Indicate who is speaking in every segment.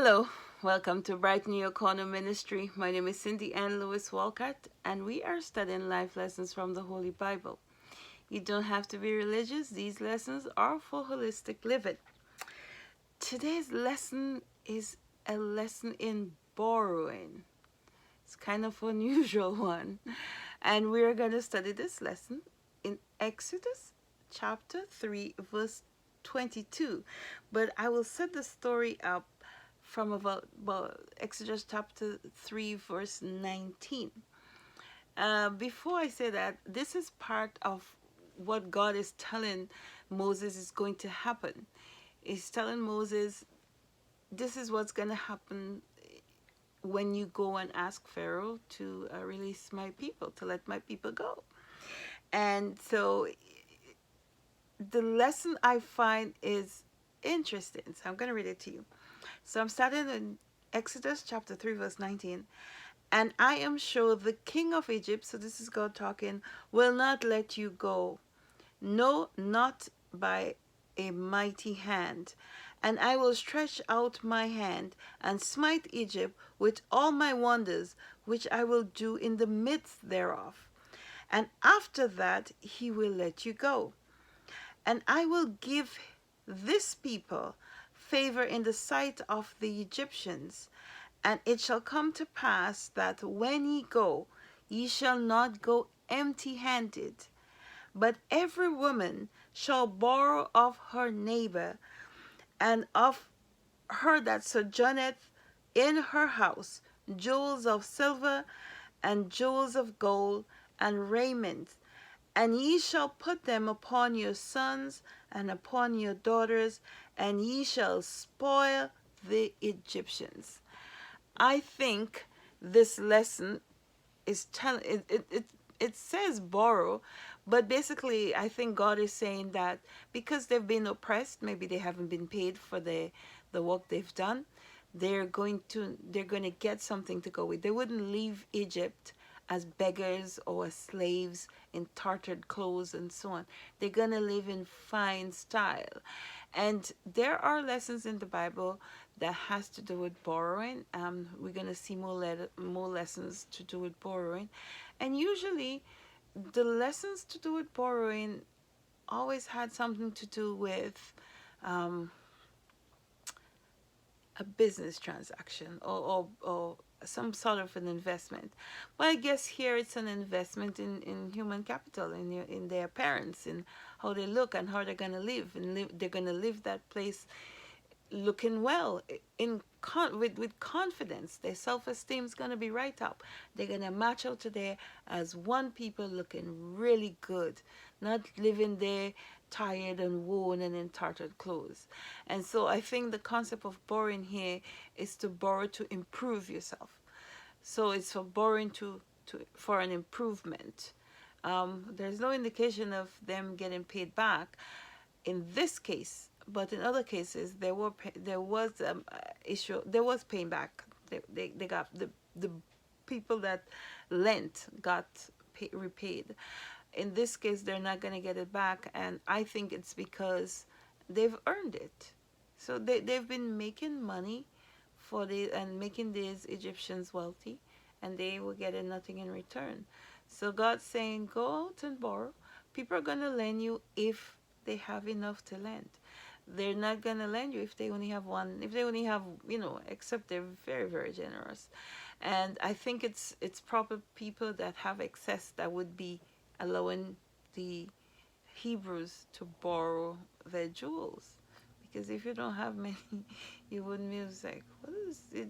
Speaker 1: Hello, welcome to Brighten Your Corner Ministry. My name is Cindy Ann Lewis Walcott, and we are studying life lessons from the Holy Bible. You don't have to be religious, these lessons are for holistic living. Today's lesson is a lesson in borrowing. It's kind of an unusual one, and we're going to study this lesson in Exodus chapter 3, verse 22. But I will set the story up from about Exodus chapter 3, verse 19. Before I say that, this is part of what God is telling Moses is going to happen. He's telling Moses, this is what's going to happen when you go and ask Pharaoh to release my people, to let my people go. And so the lesson I find is interesting. So I'm going to read it to you. So I'm starting in Exodus chapter 3, verse 19. And I am sure the king of Egypt, so this is God talking, will not let you go. No, not by a mighty hand. And I will stretch out my hand and smite Egypt with all my wonders, which I will do in the midst thereof. And after that he will let you go. And I will give this people favor in the sight of the Egyptians. And it shall come to pass that when ye go, ye shall not go empty handed, but every woman shall borrow of her neighbor, and of her that sojourneth in her house, jewels of silver, and jewels of gold, and raiment. And ye shall put them upon your sons and upon your daughters, and ye shall spoil the Egyptians. I think this lesson is telling it says borrow, but basically I think God is saying that because they've been oppressed, maybe they haven't been paid for the work they've done, they're going to get something to go with. They wouldn't leave Egypt as beggars or as slaves in tarted clothes and so on. They're going to live in fine style. And there are lessons in the Bible that has to do with borrowing. We're going to see more lessons to do with borrowing. And usually the lessons to do with borrowing always had something to do with a business transaction or some sort of an investment. Well, I guess here it's an investment in human capital, in their parents, in how they look and how they're going to live. They're going to live that place looking well, with confidence. Their self-esteem is going to be right up. They're going to march out today as one people looking really good, not living there tired and worn and in tarted clothes. And so I think the concept of borrowing here is to borrow to improve yourself. So it's for borrowing for an improvement. There's no indication of them getting paid back in this case, but in other cases there was issue. There was paying back. They got the people that lent got repaid. In this case, they're not going to get it back, and I think it's because they've earned it. So they've been making money and making these Egyptians wealthy, and they were getting nothing in return. So God's saying, go out and borrow. People are going to lend you if they have enough to lend. They're not going to lend you if they only have one, if they only have, except they're very, very generous. And I think it's proper people that have excess that would be allowing the Hebrews to borrow their jewels. Because if you don't have many, you wouldn't be like, what is it?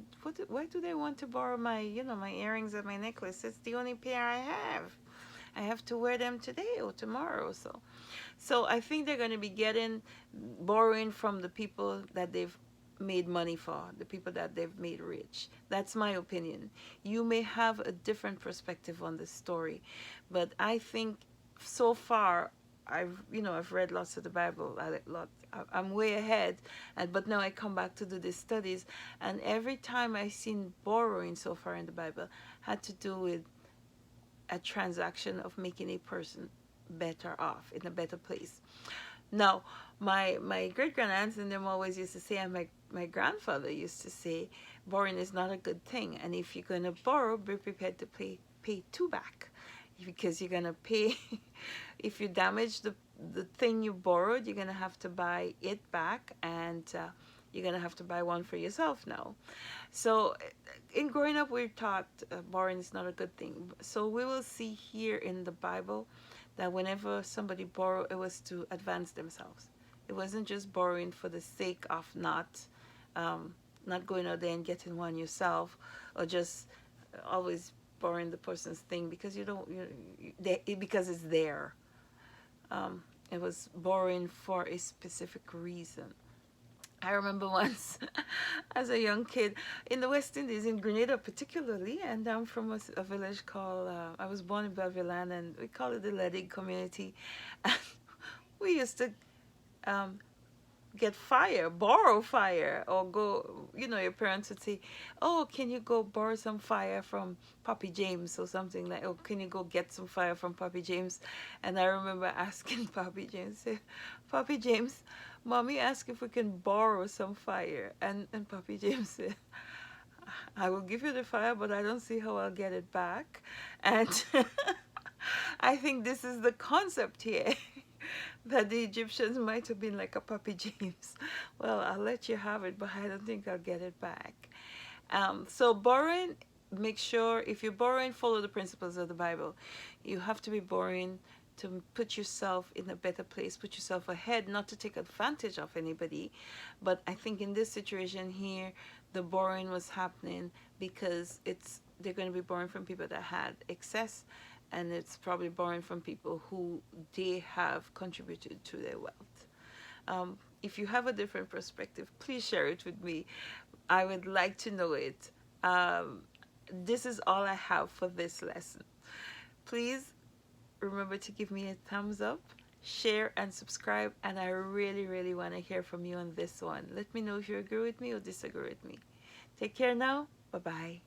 Speaker 1: Why do they want to borrow my, my earrings and my necklace? It's the only pair I have. I have to wear them today or tomorrow. So I think they're going to be borrowing from the people that they've made money for, the people that they've made rich. That's my opinion. You may have a different perspective on this story, but I think so far I've read lots of the Bible. I'm way ahead, but now I come back to do these studies, and every time I've seen borrowing so far in the Bible had to do with a transaction of making a person better off, in a better place. Now, my great grand aunts and them always used to say, and my grandfather used to say, borrowing is not a good thing, and if you're going to borrow, be prepared to pay two back, because you're going to pay. If you damage the thing you borrowed, you're going to have to buy it back, and you're going to have to buy one for yourself now. So in growing up, we're taught borrowing is not a good thing. So we will see here in the Bible that whenever somebody borrowed, it was to advance themselves. It wasn't just borrowing for the sake of not going out there and getting one yourself, or just always borrowing the person's thing because you don't because it's there. It was borrowing for a specific reason. I remember once, as a young kid, in the West Indies, in Grenada particularly, and I'm from a village called, I was born in Beverland, and we call it the Ledig community. And we used to get fire, borrow fire, or go, your parents would say, oh, can you go borrow some fire from Papi James or something like, oh, can you go get some fire from Papi James? And I remember asking Papi James, Papi James, Mommy asked if we can borrow some fire. And Papi James said, I will give you the fire, but I don't see how I'll get it back. And I think this is the concept here. That the Egyptians might have been like a Papi James. Well, I'll let you have it, but I don't think I'll get it back. So borrowing, make sure if you're borrowing, follow the principles of the Bible. You have to be borrowing to put yourself in a better place, put yourself ahead, not to take advantage of anybody. But I think in this situation here, the borrowing was happening because they're going to be borrowing from people that had excess, and it's probably borrowing from people who they have contributed to their wealth. If you have a different perspective, please share it with me. I would like to know it. This is all I have for this lesson. Please remember to give me a thumbs up, share, and subscribe. And I really, really want to hear from you on this one. Let me know if you agree with me or disagree with me. Take care now. Bye-bye.